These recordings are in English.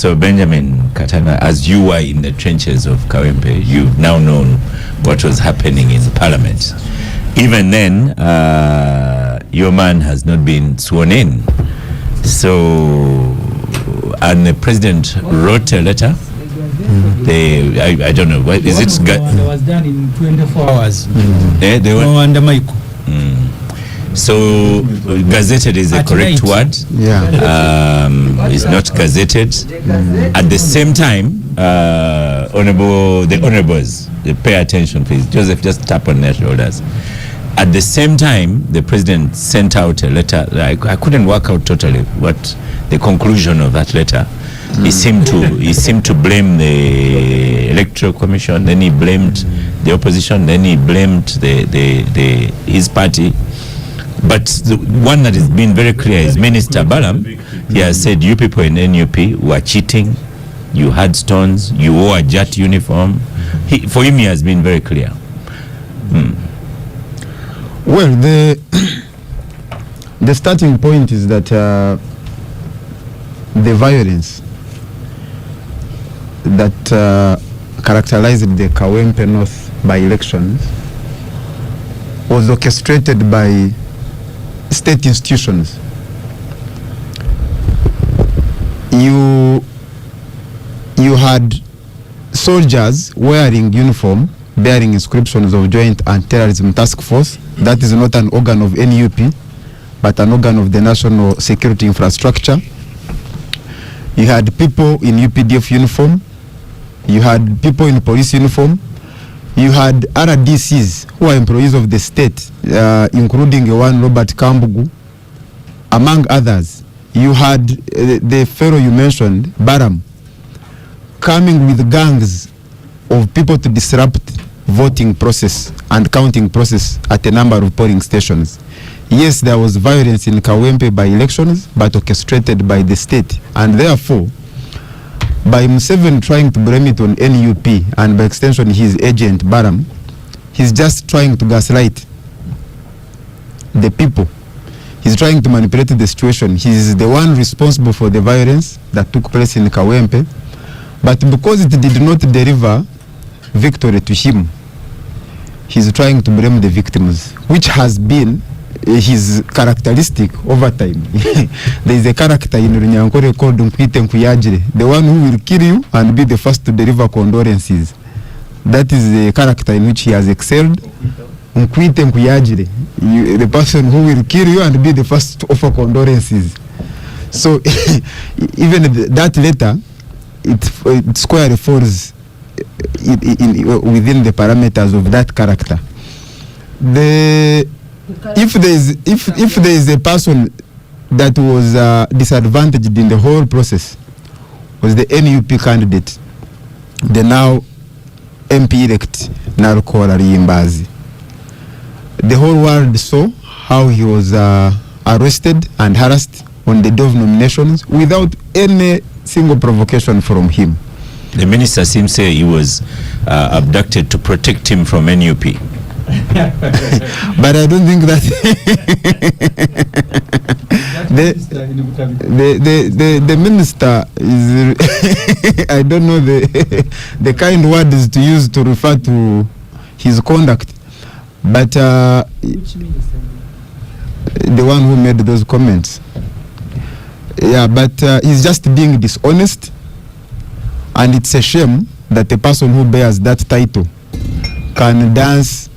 So Benjamin Katana, as you were in the trenches of Kawempe, you've now known what was happening in Parliament. Even then, your man has not been sworn in. So, and the president wrote a letter. I don't know, what is it? It was done in 24 hours. They were under Michael. So gazetted is the correct word. It's not gazetted. At the same time, the honorables, they pay attention please. Joseph, just tap on their shoulders. At the same time, the president sent out a letter. I couldn't work out totally what the conclusion of that letter. He seemed to blame the Electoral Commission, then he blamed the opposition, then he blamed his party. But the one that has been very clear is Minister Balam. He has said, you people in NUP were cheating, you had stones, you wore a JAT uniform. For him, he has been very clear. Well, the starting point is that the violence that characterized the Kawempe North by-elections was orchestrated by state institutions. You had soldiers wearing uniform bearing inscriptions of Joint Anti-Terrorism Task Force. That is not an organ of NUP, but an organ of the national security infrastructure. You had people in UPDF uniform. You had people in police uniform. You had RDCs who are employees of the state, including one Robert Kambugu, among others. You had the fellow you mentioned, Baram, coming with gangs of people to disrupt voting process and counting process at a number of polling stations. Yes, there was violence in Kawempe by elections, but orchestrated by the state. And therefore, by M7 trying to blame it on NUP and by extension his agent Baram, he's just trying to gaslight the people. He's trying to manipulate the situation. He's the one responsible for the violence that took place in Kawempe. But because it did not deliver victory to him, he's trying to blame the victims, which has been his characteristic over time. There is a character in Runyankore called Nkwite Nkuyajire, the one who will kill you and be the first to deliver condolences. That is the character in which he has excelled. Nkwite Nkuyajire, the person who will kill you and be the first to offer condolences. So even that letter, it squarely falls within the parameters of that character. If there is a person that was disadvantaged in the whole process, was the NUP candidate, the now MP-elect Narukola Ryimbazi. The whole world saw how he was arrested and harassed on the day of nominations without any single provocation from him. The minister seems to say he was abducted to protect him from NUP. But I don't think that the minister is I don't know the kind words to use to refer to his conduct, but Which minister? the one who made those comments. Yeah, but he's just being dishonest, and it's a shame that the person who bears that title can dance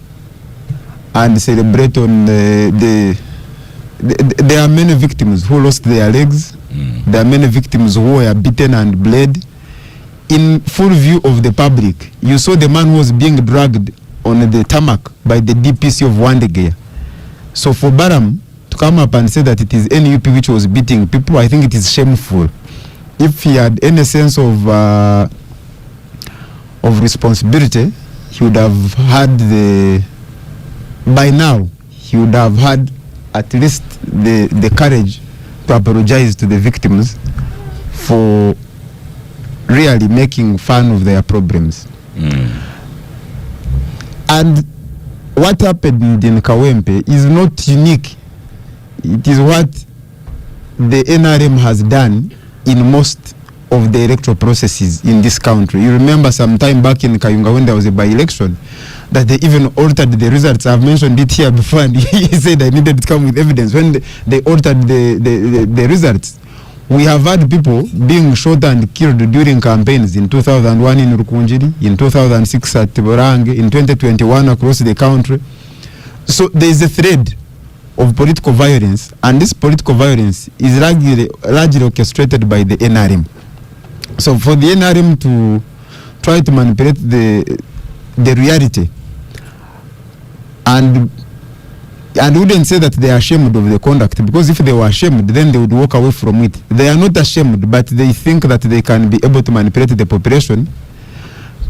and celebrate on there are many victims who lost their legs. There are many victims who were beaten and bled in full view of the public. You saw the man who was being dragged on the tarmac by the DPC of Wandegea. So for Baram to come up and say that it is NUP which was beating people, I think it is shameful. If he had any sense of responsibility, he would have had by now he would have had at least the courage to apologize to the victims for really making fun of their problems. And what happened in Kawempe is not unique. It is what the NRM has done in most of the electoral processes in this country. You remember some time back in Kayunga when there was a by-election that they even altered the results. I've mentioned it here before, and he said I needed to come with evidence. When they altered the results, we have had people being shot and killed during campaigns in 2001 in Rukunjiri, in 2006 at Borange, in 2021 across the country. So there is a thread of political violence, and this political violence is largely orchestrated by the NRM. So for the NRM to try to manipulate the reality, and wouldn't say that they are ashamed of the conduct, because if they were ashamed, then they would walk away from it. They are not ashamed, but they think that they can be able to manipulate the population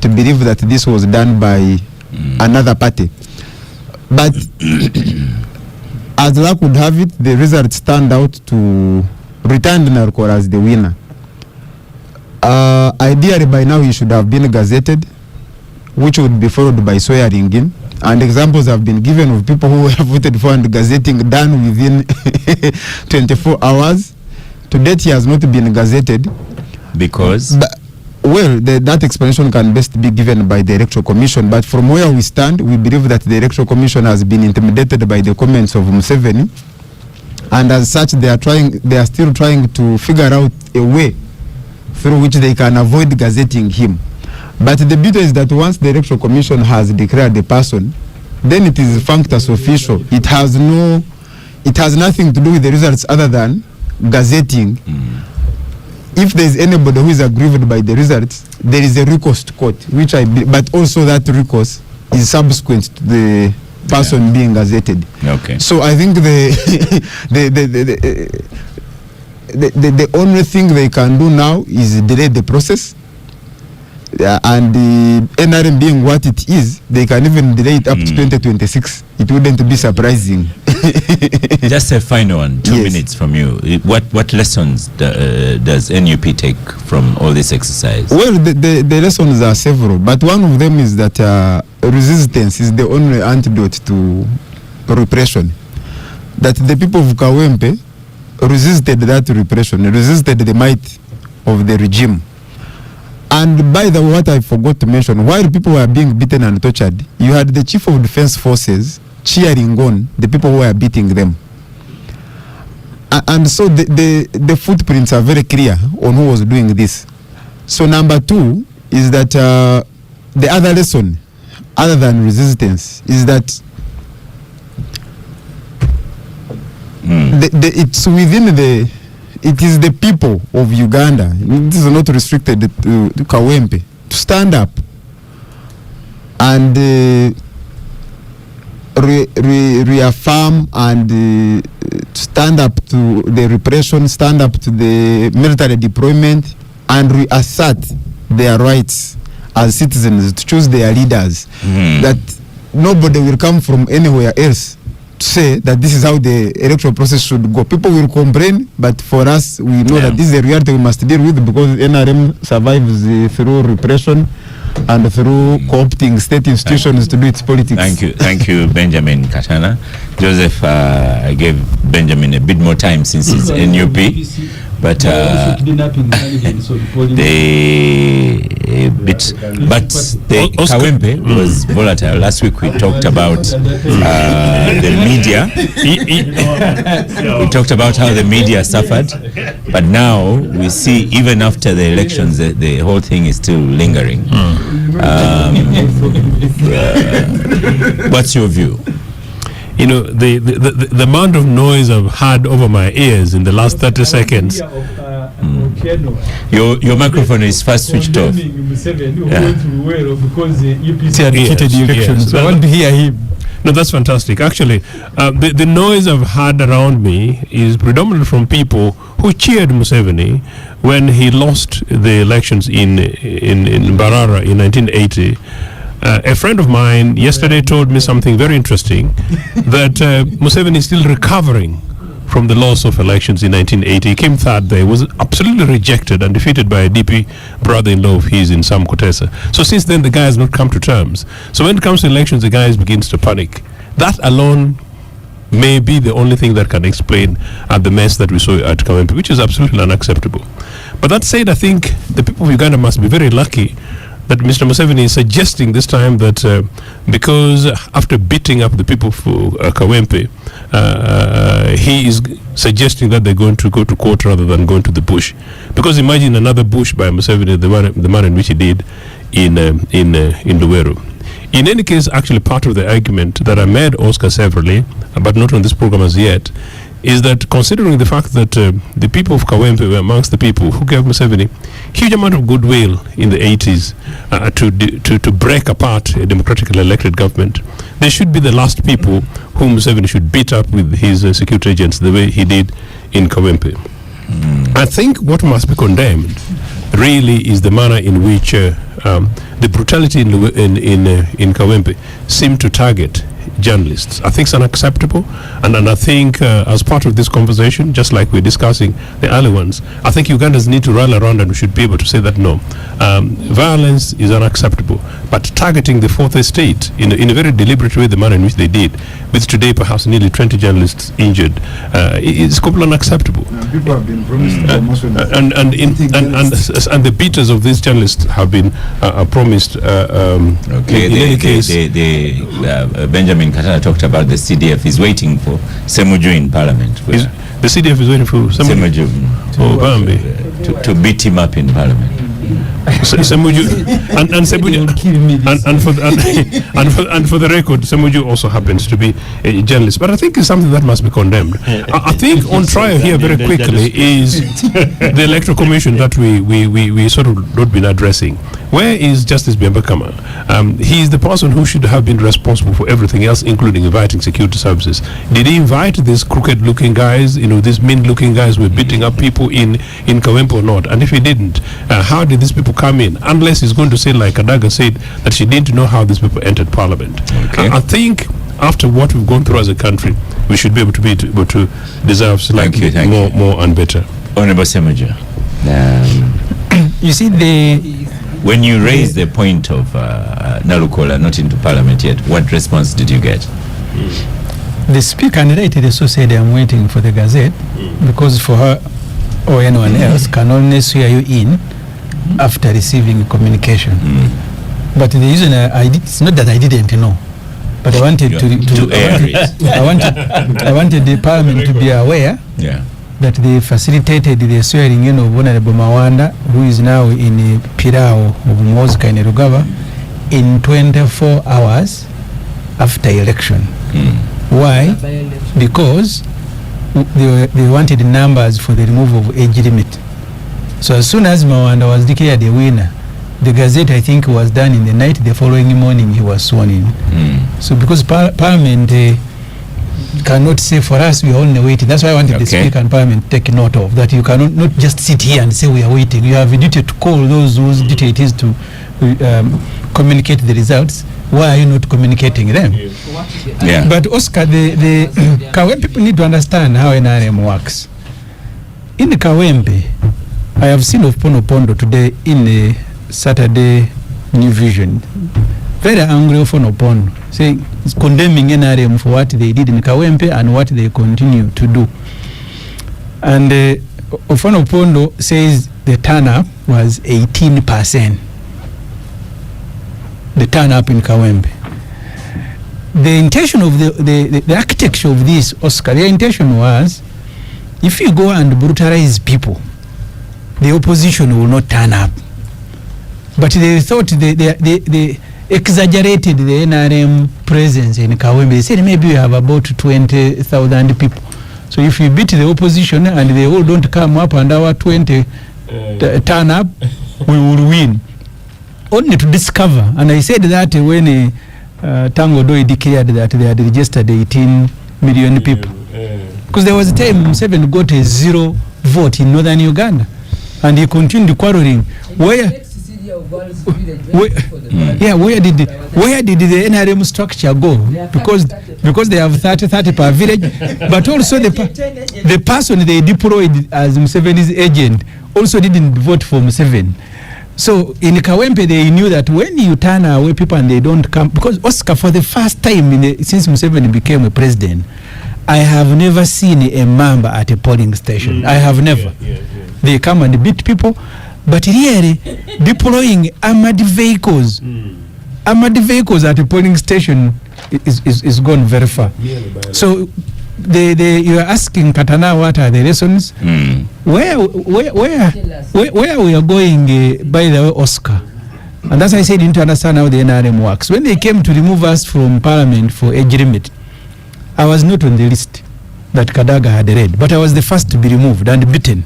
to believe that this was done by another party. But as luck would have it, the results turned out to return Narco as the winner. Ideally, by now he should have been gazetted, which would be followed by swearing in. And examples have been given of people who have voted for and gazetting done within 24 hours. To date, he has not been gazetted. Because? That explanation can best be given by the Electoral Commission. But from where we stand, we believe that the Electoral Commission has been intimidated by the comments of Museveni. And as such, they are still trying to figure out a way through which they can avoid gazetting him. But the beauty is that once the Electoral Commission has declared the person, then it is functus official. It has nothing to do with the results other than gazetting. If there is anybody who is aggrieved by the results, there is a recourse to court, but also that recourse is subsequent to the person being gazetted. Okay. So I think the only thing they can do now is delay the process. And the NRM being what it is, they can even delay it up to 2026. It wouldn't be surprising. Just a final one, 2 minutes from you. What lessons does NUP take from all this exercise? Well, the lessons are several, but one of them is that resistance is the only antidote to repression. That the people of Kawempe resisted that repression, resisted the might of the regime. And by the way, what I forgot to mention, while people were being beaten and tortured, you had the Chief of Defense Forces cheering on the people who were beating them. And so the footprints are very clear on who was doing this. So number two is that the other lesson, other than resistance, is that it's within it is the people of Uganda, this is not restricted to Kawempe, to stand up and reaffirm and stand up to the repression, stand up to the military deployment, and reassert their rights as citizens to choose their leaders. That nobody will come from anywhere else say that this is how the electoral process should go. People will complain, but for us, we know that this is a reality we must deal with, because NRM survives through repression and through co-opting state institutions to do its politics. Thank you, Benjamin Katana. Joseph, I gave Benjamin a bit more time since he's NUP, but Kawempe was volatile. Last week we talked about the media. We talked about how the media suffered, but now we see even after the elections the whole thing is still lingering. What's your view? You know, the amount of noise I've had over my ears in the last 30 seconds. Your microphone is first switched off. I want to hear him. No, that's fantastic. Actually, the noise I've had around me is predominantly from people who cheered Museveni when he lost the elections in Mbarara in 1980. A friend of mine yesterday told me something very interesting, that Museveni is still recovering from the loss of elections in 1980. He came third there, was absolutely rejected and defeated by a DP brother-in-law of his in Sam Kutesa. So since then, the guy has not come to terms. So when it comes to elections, the guy begins to panic. That alone may be the only thing that can explain the mess that we saw at Kawempe, which is absolutely unacceptable. But that said, I think the people of Uganda must be very lucky that Mr. Museveni is suggesting this time that because after beating up the people for Kawempe, he is suggesting that they're going to go to court rather than going to the bush. Because imagine another bush by Museveni, the manner in which he did in Luweero. In any case, actually part of the argument that I made Oscar severally, but not on this program as yet, is that considering the fact that the people of Kawempe were amongst the people who gave Museveni huge amount of goodwill in the 80s to break apart a democratically elected government, they should be the last people whom Museveni should beat up with his security agents the way he did in Kawempe. I think what must be condemned really is the manner in which the brutality in Kawempe seemed to target journalists. I think it's unacceptable, and I think as part of this conversation, just like we're discussing the early ones, I think Ugandans need to rally around and we should be able to say that no, violence is unacceptable, but targeting the fourth estate in a very deliberate way, the manner in which they did, with today perhaps nearly 20 journalists injured, is completely unacceptable. People have been promised promotion. And the beaters of these journalists have been promised. Okay, in any case, Benjamin Katana talked about the CDF is waiting for Ssemujju in Parliament. The CDF is waiting for Ssemujju to beat him up in Parliament. Ssemujju and for the record, Ssemujju also happens to be a journalist, but I think it's something that must be condemned. I think on trial here very quickly is the Electoral Commission that we sort of not been addressing. Where is Justice Bembakama? He is the person who should have been responsible for everything else, including inviting security services. Did he invite these crooked-looking guys, these mean-looking guys who were beating up people in Kawempe or not? And if he didn't, how did these people come in? Unless he's going to say, like Adaga said, that she didn't know how these people entered Parliament. Okay. I think after what we've gone through as a country, we should be able to deserve slightly more and better. Honorable Ssemujju, You see, when you raised the point of Nalukola not into Parliament yet, what response did you get? the speaker narrated also said, I'm waiting for the Gazette, because for her or anyone else can only swear you in after receiving communication. But the reason it's not that I didn't know, but I wanted I wanted the Parliament to be aware that they facilitated the swearing in of Honorable Mawanda, who is now in Pirao of Muhoozi Kainerugaba, in 24 hours after election. Why? Because they wanted numbers for the removal of age limit. So as soon as Mawanda was declared the winner, the Gazette, I think, was done in the night. The following morning, he was sworn in. So because Parliament cannot say for us, we are only waiting. That's why I wanted the Speaker and Parliament to take note of that. You cannot not just sit here and say we are waiting. You have a duty to call those whose duty it is to communicate the results. Why are you not communicating them? But Oscar, the Kawempe people need to understand how NRM works. In the Kawempe, I have seen of Pondo today in the Saturday New Vision. Very angry of Pondo, saying condemning NRM for what they did in Kawempe and what they continue to do. And Pondo says the turn-up was 18%. The turn-up in Kawempe. The intention of the architecture of this, Oscar, their intention was, if you go and brutalize people, the opposition will not turn up. But they thought they exaggerated the NRM presence in Kawempe. They said maybe we have about 20,000 people. So if you beat the opposition and they all don't come up and our 20 turn up, we will win. Only to discover, and I said that when Tango Doi declared that they had registered 18 million people. Because there was a time M7 got a 0 vote in northern Uganda. And he continued quarreling. Where did the NRM structure go? Because they have 30 per village, but also the person they deployed as Museveni's agent also didn't vote for Museveni. So in Kawempe they knew that when you turn away people and they don't come, because Oscar, for the first time since Museveni became a president, I have never seen a mamba at a polling station. I have never. They come and beat people, but really deploying armored vehicles. Armored vehicles at a polling station is gone very far. So you are asking Katana what are the lessons? Where we are going, by the way, Oscar. And that's why I said you need to understand how the NRM works. When they came to remove us from parliament for age limit, I was not on the list that Kadaga had read, but I was the first to be removed and beaten.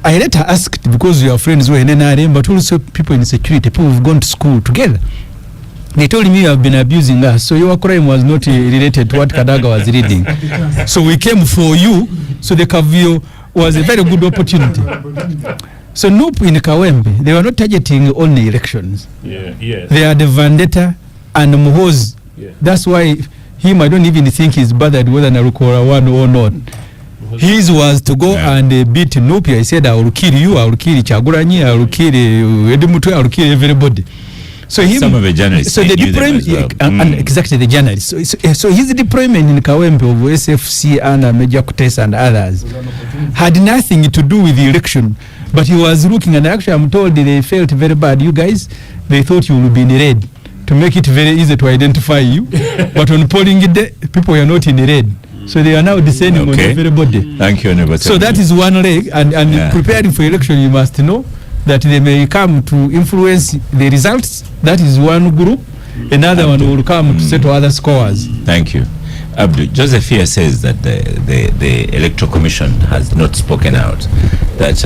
I later asked, because we are friends who are in NRM, but also people in security, people who've gone to school together. They told me you have been abusing us, so your crime was not related to what Kadaga was reading. So we came for you, so the Kavio was a very good opportunity. So Noop in Kawempe, they were not targeting only elections. They had the vendetta and Muhoozi. That's why I don't even think he's bothered whether Narukora won or not. His was to go and beat Nupia. He said, I will kill you, I will kill Chaguranyi, I will kill Edumutu, I will kill everybody. So some of the journalists. So the deployment, and exactly the journalists. So his deployment in Kawempe of SFC and Major Kutes and others had nothing to do with the election. But he was looking, and actually I'm told they felt very bad. You guys, they thought you would be in red to make it very easy to identify you. But on polling day, people were not in red. So they are now descending on everybody. Thank you, Honorable. So that is one leg, and preparing for election, you must know that they may come to influence the results. That is one group. Another one will come to settle other scores. Thank you. Abdul, Joseph here says that the Electoral Commission has not spoken out, that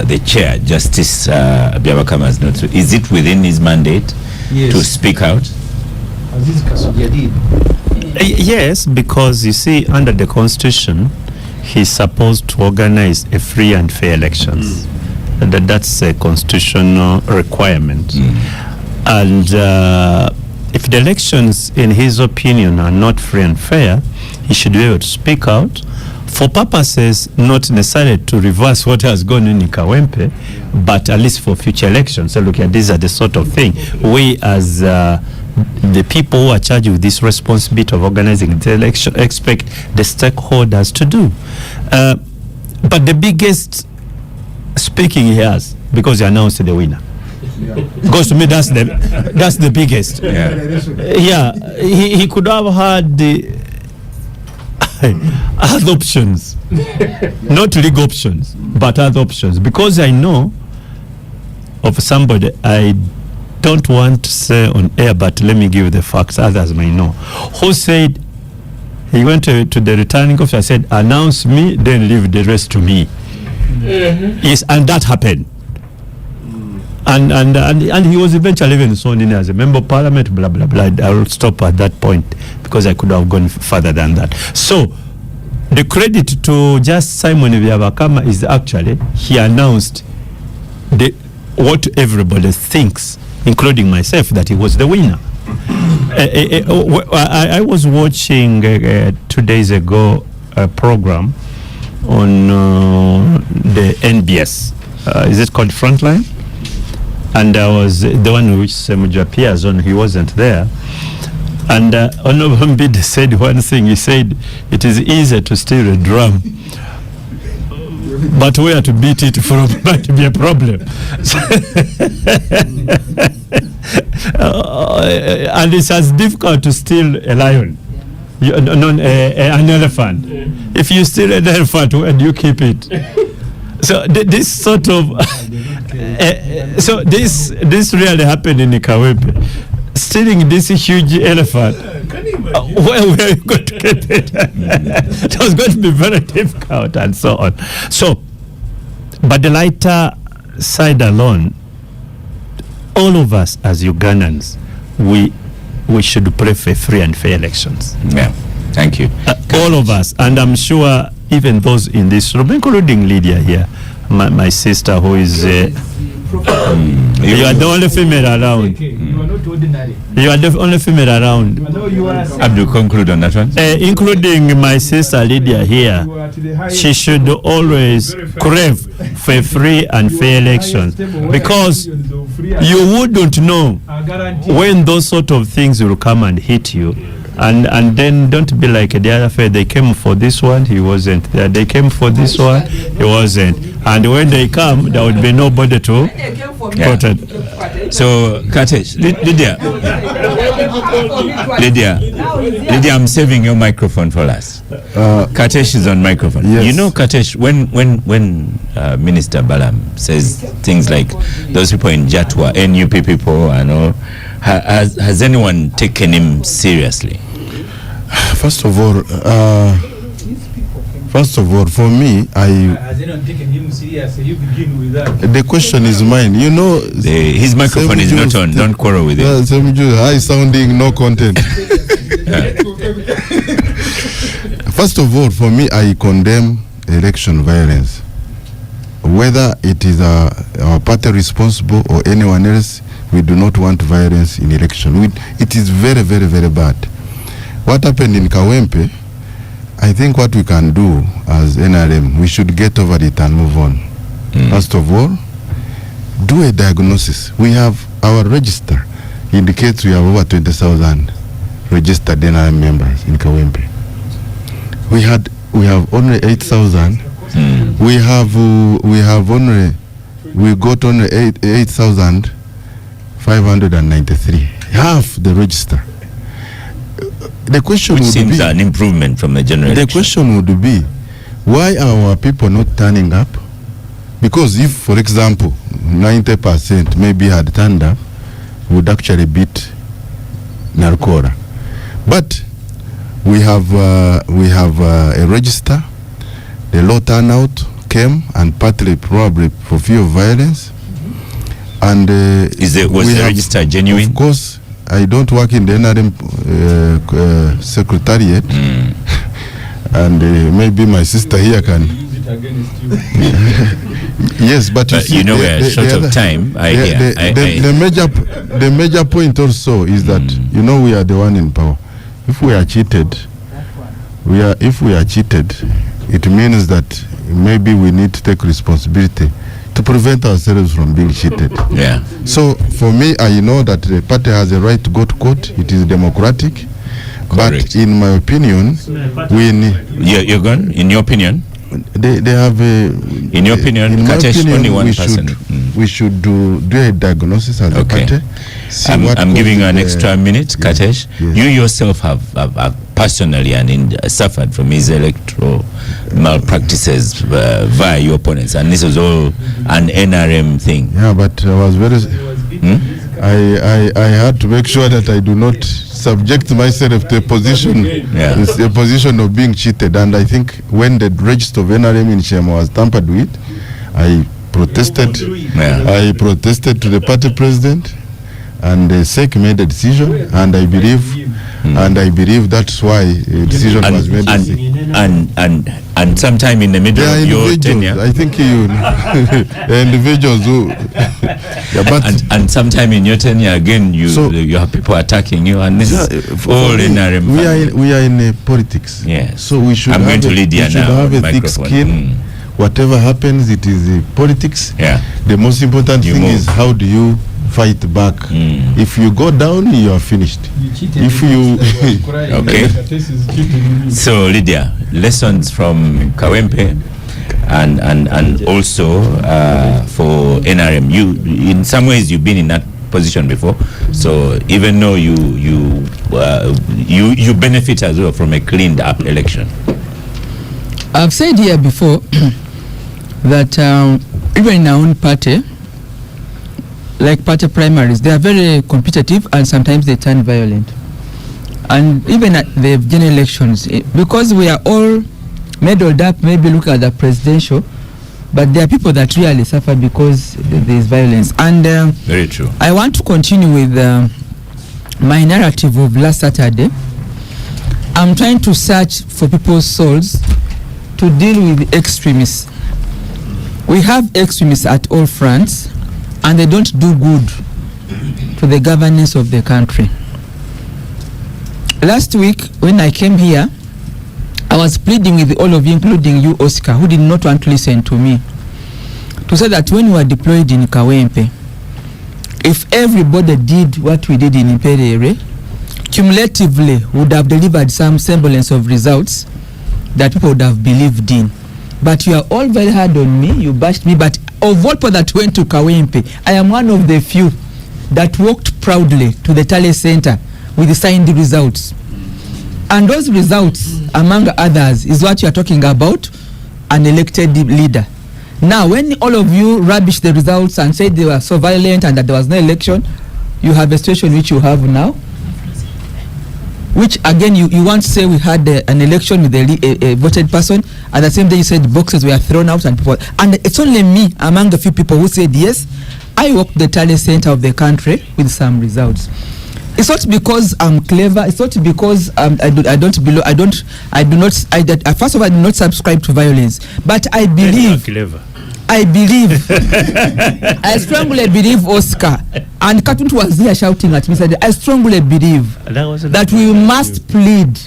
the chair, Justice Abiabakama, has not. Is it within his mandate to speak out? Yes, because you see, under the Constitution, he's supposed to organize a free and fair elections. That's a constitutional requirement. And if the elections, in his opinion, are not free and fair, he should be able to speak out for purposes not necessarily to reverse what has gone on in Kawempe, but at least for future elections. So look, these are the sort of thing we as the people who are charged with this responsibility of organizing the election expect the stakeholders to do. But the biggest speaking he has, because he announced the winner. Because to me that's the biggest. He could have had the other options, not legal options, but other options. Because I know of somebody, I don't want to say on air, but let me give the facts, others may know, who said he went to the returning officer, said, announce me, then leave the rest to me. Yes, and that happened. And he was eventually even sworn in as a member of parliament, blah, blah, blah. I will stop at that point because I could have gone further than that. So the credit to just Simon Abiabakama is actually he announced what everybody thinks, including myself, that he was the winner. I was watching 2 days ago a program on the NBS. Is it called Frontline? And I was the one which Ssemujju appears on. He wasn't there. And Honorable Mbide said one thing. He said, it is easy to steal a drum, but where to beat it from might be a problem. And it's as difficult to steal a lion, an elephant. If you steal an elephant, where do you keep it? So this sort of so this really happened in Kawempe. Stealing this huge elephant, where were you going to get it? It was going to be very difficult and so on. So, but the lighter side alone, all of us as Ugandans, we should pray for free and fair elections. Yeah, thank you. All of us, and I'm sure even those in this room, including Lydia here, my sister, who is you are the only female around. You are not ordinary. You are the only female around. Abdul, conclude on that one. Including my sister Lydia here, she should always crave for free and fair elections, because you wouldn't know when those sort of things will come and hit you And then don't be like the other fellow. They came for this one, he wasn't there. They came for this one, he wasn't. And when they come, there would be nobody to protect. So, Katesh, Lydia, I'm saving your microphone for last. Katesh is on microphone. Yes. You know, Katesh, when Minister Balam says things like those people in Jatwa, NUP people and all, has anyone taken him seriously? First of all, for me, Has anyone taken him seriously? You begin with that. the question is mine. You know, His microphone is not on. Don't quarrel with it. Ssemujju, high sounding, no content. First of all, for me, I condemn election violence. Whether it is our party responsible or anyone else, we do not want violence in election. It is very, very, very bad. What happened in Kawempe, I think what we can do as NRM, we should get over it and move on. First of all, do a diagnosis. We have our register indicates we have over 20,000 registered NRM members in Kawempe. We have only 8,000. We got only 8,593. Half the register. The question Which would seems be an improvement from the general the election. question would be, why are our people not turning up? Because if, for example, 90% maybe had turned up, would actually beat Narkora. But we have a register. The low turnout came, and partly probably for fear of violence. And was the register genuine? Of course, I don't work in the NRM secretariat, and maybe my sister here can. Yes, but you know, we're short of time. The major point also is that you know we are the one in power. If we are cheated, it means that maybe we need to take responsibility to prevent ourselves from being cheated. Yeah. So for me, I know that the party has a right to go to court. It is democratic. Correct. But in my opinion, we need. You're gone. In your opinion, they have a. In your opinion, in my Katesh, opinion, only one we person. We should do a diagnosis as a party. I'm giving you an extra minute, Katesh. Yes. You yourself have personally suffered from his electoral malpractices via your opponents, and this was all an NRM thing. Yeah, but I was very. I had to make sure that I do not subject myself to a position, a position of being cheated. And I think when the register of NRM in Shema was tampered with, I protested. I protested to the party president, and the SEC made a decision, and I believe that's why a decision was made. And sometime in the middle of your tenure, I think individuals who. and sometime in your tenure again, you have people attacking you, and this is all NRM. We are in politics. Yeah. So we should. I'm going to lead you now. Have a thick skin. Whatever happens, it is politics. Yeah. The most important thing is how do you fight back. If you go down, you are finished. If you okay. So Lydia, lessons from Kawempe and also for NRM. You, in some ways, you've been in that position before. So even though you benefit as well from a cleaned up election. I've said here before that even in our own party, like party primaries, they are very competitive and sometimes they turn violent. And even at the general elections, because we are all meddled up, maybe look at the presidential, but there are people that really suffer because there is violence. And very true. I want to continue with my narrative of last Saturday. I'm trying to search for people's souls to deal with extremists. We have extremists at all fronts, and they don't do good to the governance of the country. Last week, when I came here, I was pleading with all of you, including you, Oscar, who did not want to listen to me, to say that when we were deployed in Kawempe, if everybody did what we did in Imperere, cumulatively would have delivered some semblance of results that people would have believed in. But you are all very hard on me, you bashed me, but of all people that went to Kawempe, I am one of the few that walked proudly to the Tale Center with the signed results. And those results, among others, is what you are talking about, an elected leader. Now, when all of you rubbish the results and say they were so violent and that there was no election, you have a situation which you have now, which again you want to say we had an election with a voted person. At the same day you said boxes were thrown out and people, and it's only me among the few people who said yes, I walked the Tale Center of the country with some results. It's not because I'm clever. It's not because first of all, I do not subscribe to violence, but I believe. I strongly believe, Oscar, and Katun was here shouting at me, said, I strongly believe that we must plead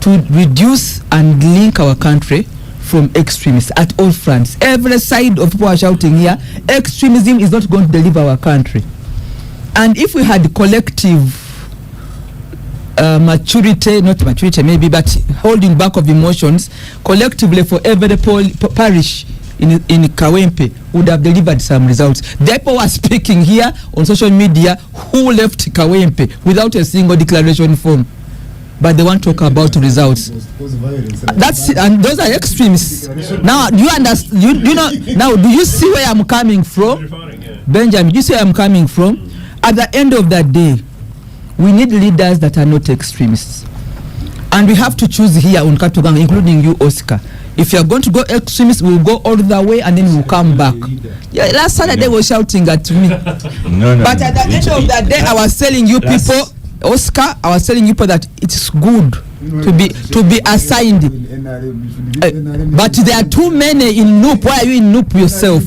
to reduce and link our country from extremists at all fronts. Every side of people are shouting here, extremism is not going to deliver our country. And if we had collective maturity, not maturity maybe, but holding back of emotions, collectively for every parish in Kawempe would have delivered some results. The people were speaking here on social media who left Kawempe without a single declaration form, but they want to talk about results. That's and those are extremists. Now, do you understand? You know? Now, do you see where I'm coming from, Benjamin? Do you see where I'm coming from? At the end of that day, we need leaders that are not extremists. And we have to choose here on Katogang, including you, Oscar. If you're going to go extremist, we'll go all the way and then we'll come back. Yeah, last Saturday they were shouting at me. But at the end of that day, I was telling you people, Oscar, I was telling you people that it's good to be assigned. But there are too many in Noop. Why are you in Noop yourself?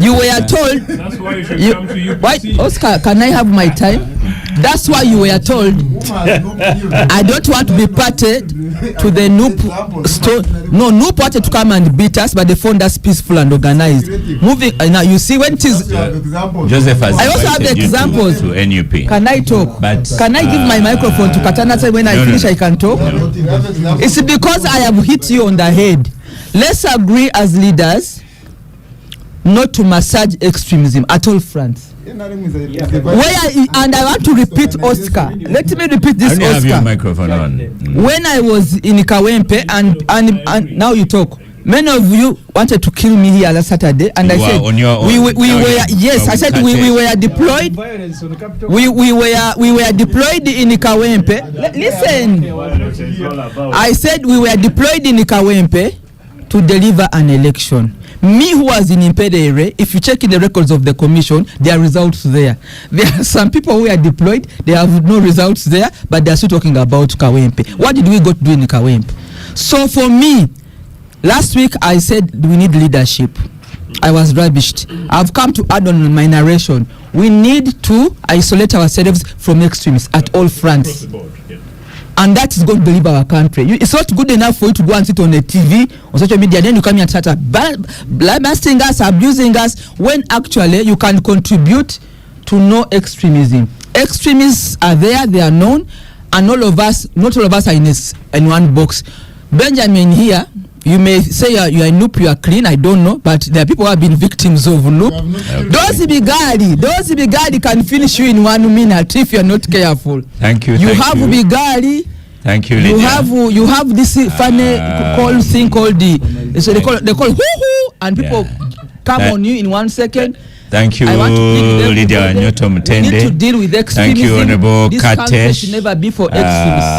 You were told. That's why you should come to you. Why, Oscar, can I have my time? That's why you were told. I don't want to be parted to the Noop store. No, Noop wanted to come and beat us, but they found us peaceful and organized. Moving now, you see when it is. Joseph has I also have the examples. To NUP. Can I talk? But, can I give my microphone to Katana? Say when I finish, I can talk. No. It's because I have hit you on the head. Let's agree as leaders not to massage extremism at all fronts. And I want to repeat, Oscar. Let me repeat this, Oscar. Have your microphone on. When I was in Kawempe and now you talk. Many of you wanted to kill me here last Saturday, and I said we were yes. I said we were deployed. We were deployed in Kawempe. Listen, I said we were deployed in Kawempe to deliver an election. Me who was in Impedere, if you check in the records of the commission, there are results there. There are some people who are deployed, they have no results there, but they are still talking about Kawempe. What did we go to do in Kawempe? So for me, last week I said we need leadership. I was rubbished. I've come to add on my narration. We need to isolate ourselves from extremists at all fronts. And that is going to deliver our country. It's not good enough for you to go and sit on the TV, on social media, then you come here and start blasting us, abusing us, when actually you can contribute to no extremism. Extremists are there, they are known, and not all of us are in one box. Benjamin here, you may say you are Noop, you are clean, I don't know, but there are people who have been victims of Noop. Okay. Those Bigari can finish you in 1 minute if you are not careful. Thank you. You have Bigari. Thank you, Lydia. You have this funny call thing called so they call hoo-hoo, and people come on you in 1 second. Thank you, Lydia Nyoto Mutende. We need to deal with extremism. Thank you, Honorable This Katesh. country should never be for extremists.